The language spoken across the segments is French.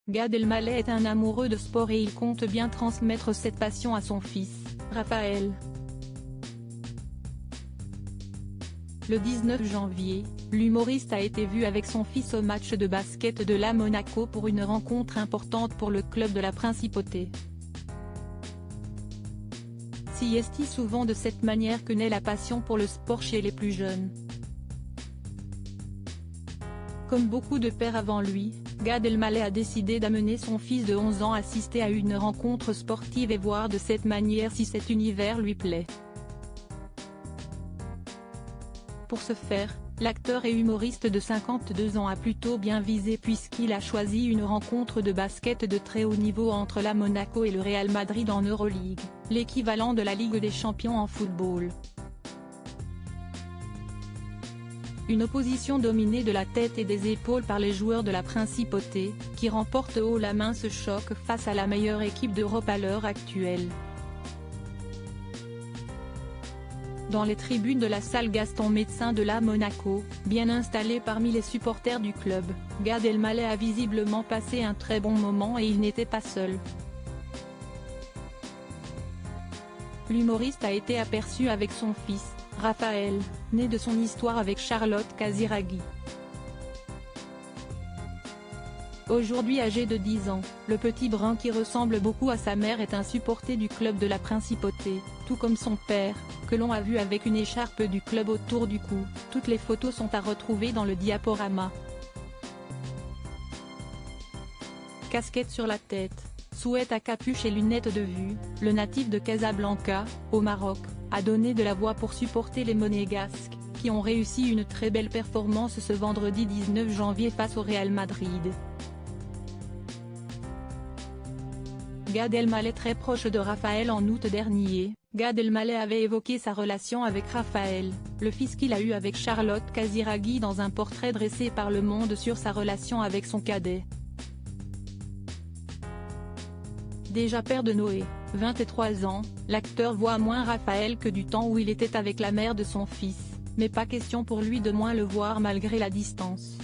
Gad Elmaleh est un amoureux de sport et il compte bien transmettre cette passion à son fils, Raphaël. Le 19 janvier, l'humoriste a été vu avec son fils au match de basket de la Monaco pour une rencontre importante pour le club de la Principauté. C'est souvent de cette manière que naît la passion pour le sport chez les plus jeunes. Comme beaucoup de pères avant lui, Gad Elmaleh a décidé d'amener son fils de 11 ans assister à une rencontre sportive et voir de cette manière si cet univers lui plaît. Pour ce faire, l'acteur et humoriste de 52 ans a plutôt bien visé puisqu'il a choisi une rencontre de basket de très haut niveau entre la Monaco et le Real Madrid en Euroleague, l'équivalent de la Ligue des Champions en football. Une opposition dominée de la tête et des épaules par les joueurs de la Principauté, qui remportent haut la main ce choc face à la meilleure équipe d'Europe à l'heure actuelle. Dans les tribunes de la salle Gaston Médecin de la Monaco, bien installé parmi les supporters du club, Gad Elmaleh a visiblement passé un très bon moment et il n'était pas seul. L'humoriste a été aperçu avec son fils, Raphaël, né de son histoire avec Charlotte Casiraghi. Aujourd'hui âgé de 10 ans, le petit brun qui ressemble beaucoup à sa mère est un supporter du club de la Principauté, tout comme son père, que l'on a vu avec une écharpe du club autour du cou. Toutes les photos sont à retrouver dans le diaporama. Casquette sur la tête, souette à capuche et lunettes de vue, le natif de Casablanca, au Maroc, a donné de la voix pour supporter les Monégasques, qui ont réussi une très belle performance ce vendredi 19 janvier face au Real Madrid. Gad Elmaleh très proche de Raphaël. En août dernier, Gad Elmaleh avait évoqué sa relation avec Raphaël, le fils qu'il a eu avec Charlotte Casiraghi dans un portrait dressé par Le Monde sur sa relation avec son cadet. Déjà père de Noé, 23 ans, l'acteur voit moins Raphaël que du temps où il était avec la mère de son fils, mais pas question pour lui de moins le voir malgré la distance.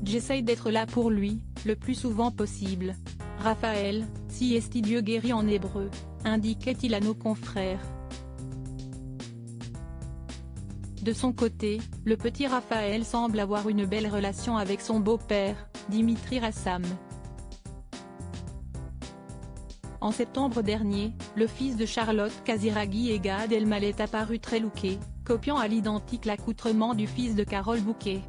J'essaye d'être là pour lui, le plus souvent possible. Raphaël, si esti Dieu guérit en hébreu, indiquait-il à nos confrères. De son côté, le petit Raphaël semble avoir une belle relation avec son beau-père, Dimitri Rassam. En septembre dernier, le fils de Charlotte Casiraghi et Gad Elmaleh est apparu très looké, copiant à l'identique l'accoutrement du fils de Carole Bouquet.